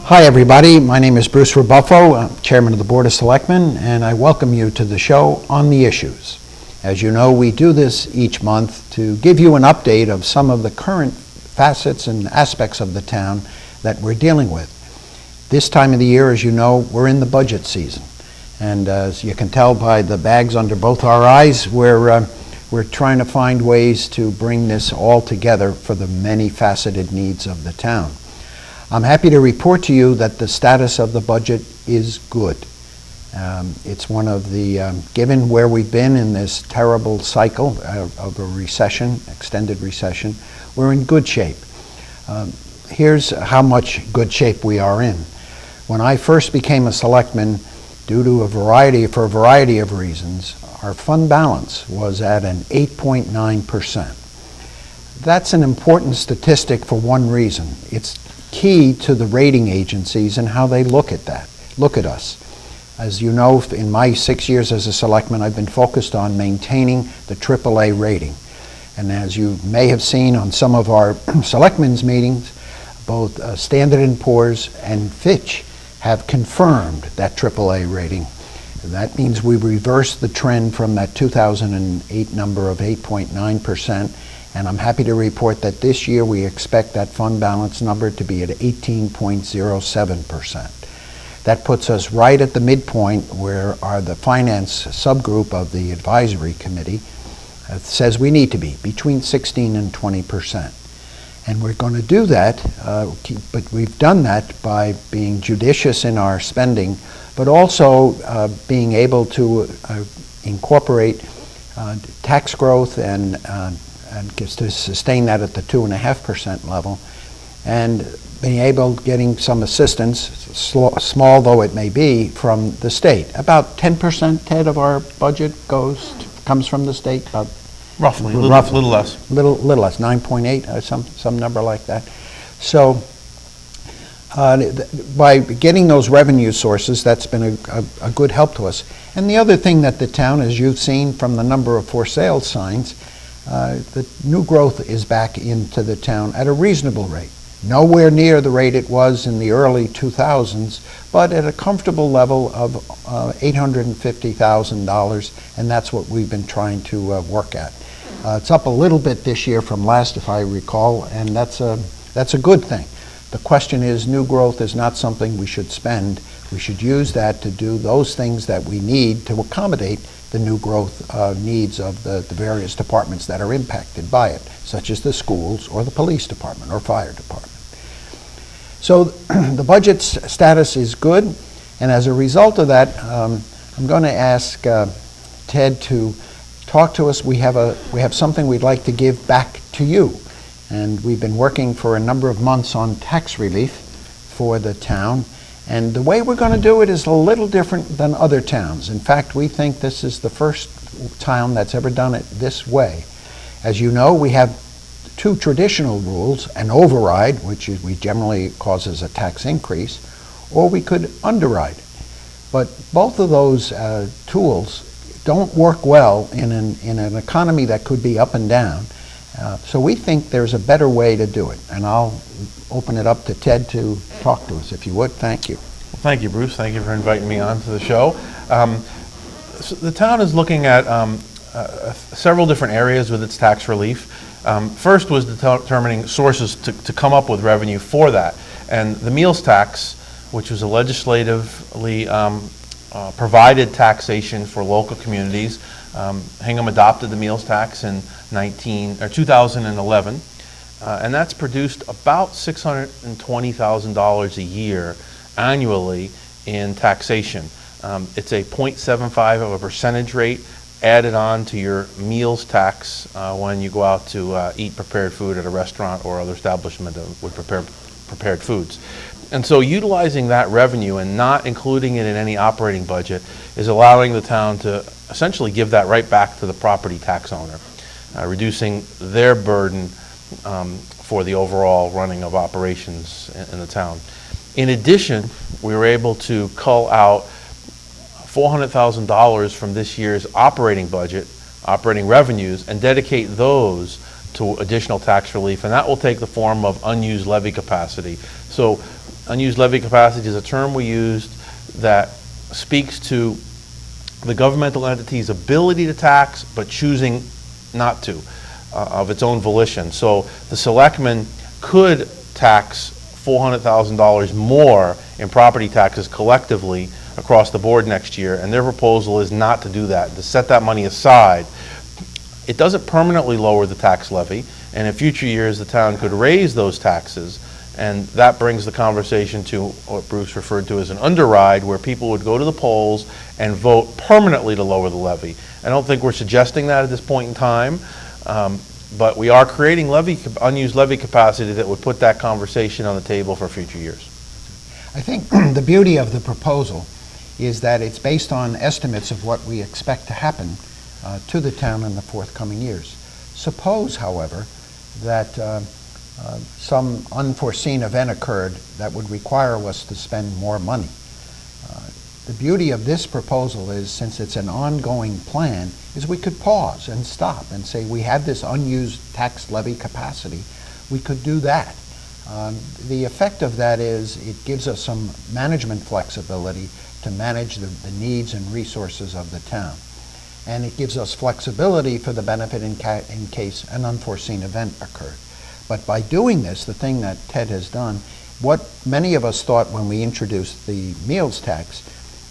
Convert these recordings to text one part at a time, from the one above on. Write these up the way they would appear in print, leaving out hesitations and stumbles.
Hi everybody, my name is Bruce Rabuffo, I'm Chairman of the Board of Selectmen, and I welcome you to the show On the Issues. As you know, we do this each month to give you an update of some of the current facets and aspects of the town that we're dealing with. This time of the year, as you know, we're in the budget season. And as you can tell by the bags under both our eyes, we're trying to find ways to bring this all together for the many faceted needs of the town. I'm happy to report to you that the status of the budget is good. It's one of the, given where we've been in this terrible cycle of a recession, extended recession, we're in good shape. Here's how much good shape we are in. When I first became a selectman, due to a variety of reasons, our fund balance was at an 8.9%. That's an important statistic for one reason. It's key to the rating agencies and how they look at us. As you know, in my 6 years as a selectman, I've been focused on maintaining the AAA rating. And as you may have seen on some of our selectmen's meetings, both Standard & Poor's and Fitch have confirmed that AAA rating. And that means we reversed the trend from that 2008 number of 8.9%. And I'm happy to report that this year we expect that fund balance number to be at 18.07%. That puts us right at the midpoint where the finance subgroup of the advisory committee says we need to be, between 16 and 20%. And we're going to do that, but we've done that by being judicious in our spending, but also being able to incorporate tax growth and to sustain that at the 2.5% level, and being able, getting some assistance, small though it may be, from the state. About 10%, Ted, of our budget comes from the state. About roughly, little less. Little less, 9.8 or some number like that. So by getting those revenue sources, that's been a good help to us. And the other thing that the town, as you've seen from the number of for sale signs, the new growth is back into the town at a reasonable rate. Nowhere near the rate it was in the early 2000s, but at a comfortable level of $850,000, and that's what we've been trying to work at. It's up a little bit this year from last, if I recall, and that's a good thing. The question is, new growth is not something we should spend. We should use that to do those things that we need to accommodate the new growth needs of the various departments that are impacted by it, such as the schools or the police department or fire department. So the budget status is good, and as a result of that, I'm going to ask Ted to talk to us. We have something we'd like to give back to you, and we've been working for a number of months on tax relief for the town. And the way we're going to do it is a little different than other towns. In fact, we think this is the first town that's ever done it this way. As you know, we have two traditional rules: an override, which we generally causes a tax increase, or we could underride it. But both of those tools don't work well in an economy that could be up and down. So we think there's a better way to do it. And I'll open it up to Ted to talk to us, if you would. Thank you. Well, thank you, Bruce. Thank you for inviting me on to the show. So the town is looking at several different areas with its tax relief. First was determining sources to come up with revenue for that. And the meals tax, which was a legislatively provided taxation for local communities. Hingham adopted the meals tax in 2011, and that's produced about $620,000 a year annually in taxation. It's a 0.75 of a percentage rate added on to your meals tax when you go out to eat prepared food at a restaurant or other establishment that would prepare prepared foods. And so utilizing that revenue and not including it in any operating budget is allowing the town to essentially give that right back to the property tax owner, reducing their burden for the overall running of operations in the town. In addition, we were able to cull out $400,000 from this year's operating budget, operating revenues, and dedicate those to additional tax relief, and that will take the form of unused levy capacity. So unused levy capacity is a term we used that speaks to the governmental entity's ability to tax, but choosing not to, of its own volition. So the selectmen could tax $400,000 more in property taxes collectively across the board next year, and their proposal is not to do that, to set that money aside. It doesn't permanently lower the tax levy, and in future years the town could raise those taxes, and that brings the conversation to what Bruce referred to as an underride, where people would go to the polls and vote permanently to lower the levy. I don't think we're suggesting that at this point in time, but we are creating unused levy capacity that would put that conversation on the table for future years. I think the beauty of the proposal is that it's based on estimates of what we expect to happen to the town in the forthcoming years. Suppose, however, that some unforeseen event occurred that would require us to spend more money. The beauty of this proposal is, since it's an ongoing plan, is we could pause and stop and say we have this unused tax levy capacity. We could do that. The effect of that is it gives us some management flexibility to manage the needs and resources of the town. And it gives us flexibility for the benefit in case an unforeseen event occurred. But by doing this, the thing that Ted has done, what many of us thought when we introduced the meals tax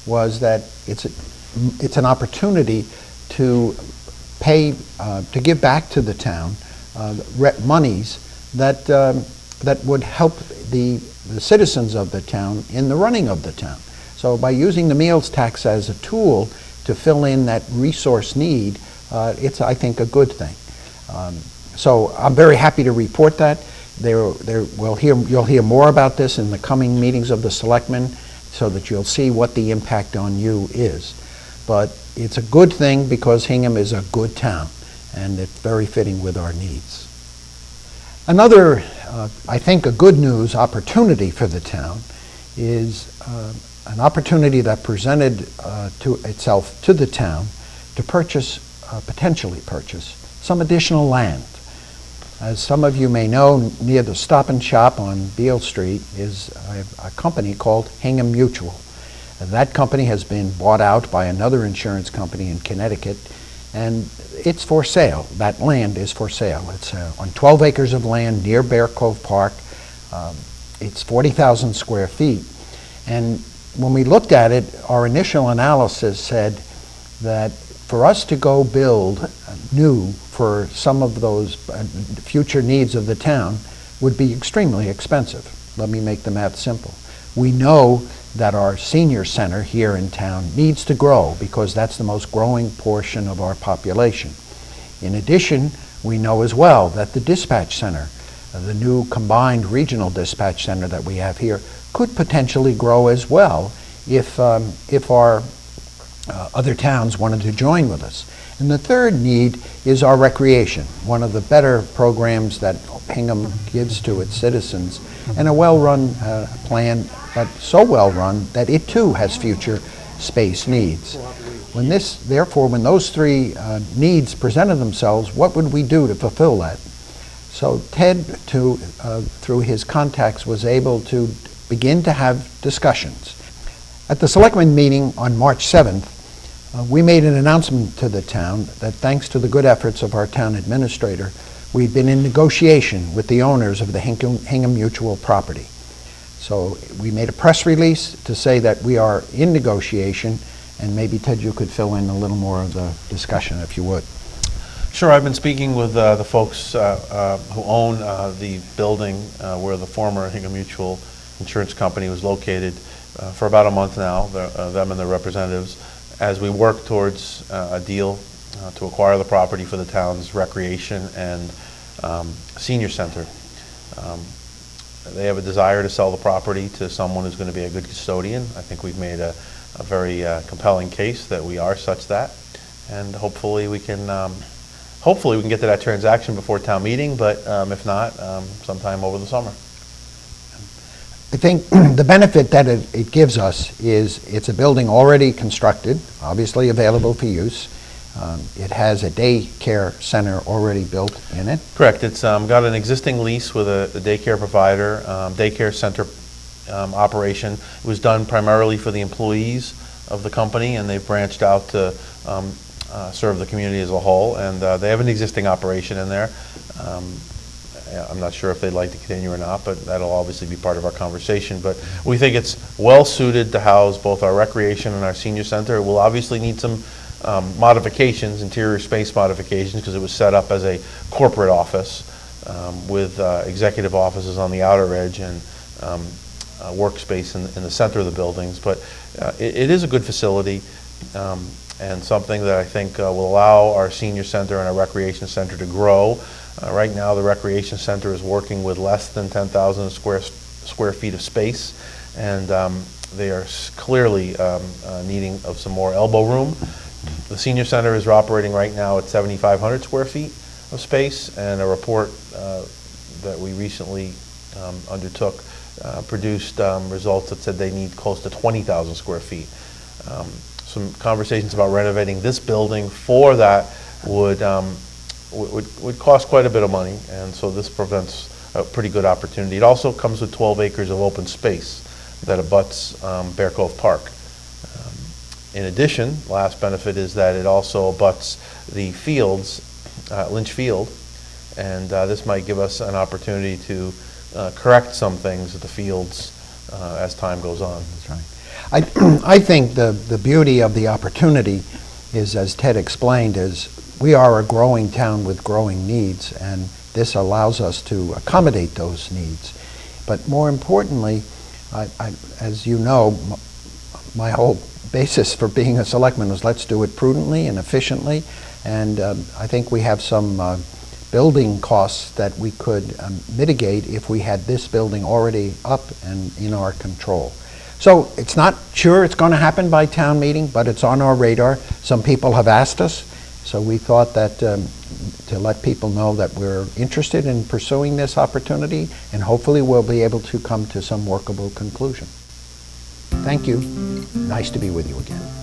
was that it's an opportunity to pay, to give back to the town monies that would help the citizens of the town in the running of the town. So by using the meals tax as a tool to fill in that resource need, it's, I think, a good thing. So I'm very happy to report that. You'll hear more about this in the coming meetings of the selectmen, so that you'll see what the impact on you is. But it's a good thing because Hingham is a good town, and it's very fitting with our needs. Another, I think, a good news opportunity for the town is an opportunity that presented itself to the town to potentially purchase some additional land. As some of you may know, near the Stop and Shop on Beale Street is a company called Hingham Mutual. That company has been bought out by another insurance company in Connecticut, and it's for sale. That land is for sale. It's on 12 acres of land near Bear Cove Park. It's 40,000 square feet. And when we looked at it, our initial analysis said that for us to go build new for some of those future needs of the town would be extremely expensive. Let me make the math simple. We know that our senior center here in town needs to grow because that's the most growing portion of our population. In addition, we know as well that the dispatch center, the new combined regional dispatch center that we have here, could potentially grow as well if our other towns wanted to join with us. And the third need is our recreation, one of the better programs that Hingham gives to its citizens, and a well-run plan, but so well-run that it too has future space needs. Therefore, when those three needs presented themselves, what would we do to fulfill that? So Ted, through his contacts, was able to begin to have discussions. At the Selectmen meeting on March 7th, we made an announcement to the town that thanks to the good efforts of our town administrator, we'd been in negotiation with the owners of the Hingham Mutual property. So we made a press release to say that we are in negotiation, and maybe Ted, you could fill in a little more of the discussion if you would. Sure, I've been speaking with the folks who own the building where the former Hingham Mutual Insurance Company was located for about a month now, them and their representatives, as we work towards a deal to acquire the property for the town's recreation and senior center. They have a desire to sell the property to someone who's going to be a good custodian. I think we've made a very compelling case that we are such that, and hopefully we can get to that transaction before town meeting, but if not, sometime over the summer. I think the benefit that it gives us is it's a building already constructed, obviously available for use. It has a daycare center already built in it. Correct. It's got an existing lease with a daycare provider. Daycare center operation. It was done primarily for the employees of the company, and they've branched out to serve the community as a whole. And they have an existing operation in there. I'm not sure if they'd like to continue or not, but that'll obviously be part of our conversation. But we think it's well suited to house both our recreation and our senior center. It will obviously need some modifications, interior space modifications, because it was set up as a corporate office with executive offices on the outer edge and workspace in the center of the buildings. But it is a good facility and something that I think will allow our senior center and our recreation center to grow. Right now, the recreation center is working with less than 10,000 square feet of space, and they are clearly needing of some more elbow room. The senior center is operating right now at 7,500 square feet of space, and a report that we recently undertook produced results that said they need close to 20,000 square feet. Some conversations about renovating this building for that would cost quite a bit of money, and so this presents a pretty good opportunity. It also comes with 12 acres of open space that abuts Bear Cove Park. In addition, last benefit is that it also abuts the fields, Lynch Field, and this might give us an opportunity to correct some things at the fields as time goes on. That's right. I think the beauty of the opportunity is, as Ted explained, is we are a growing town with growing needs, and this allows us to accommodate those needs. But more importantly, as you know, my whole basis for being a selectman was let's do it prudently and efficiently, and I think we have some building costs that we could mitigate if we had this building already up and in our control. So it's not sure it's going to happen by town meeting, but it's on our radar. Some people have asked us, so we thought that to let people know that we're interested in pursuing this opportunity, and hopefully we'll be able to come to some workable conclusion. Thank you. Nice to be with you again.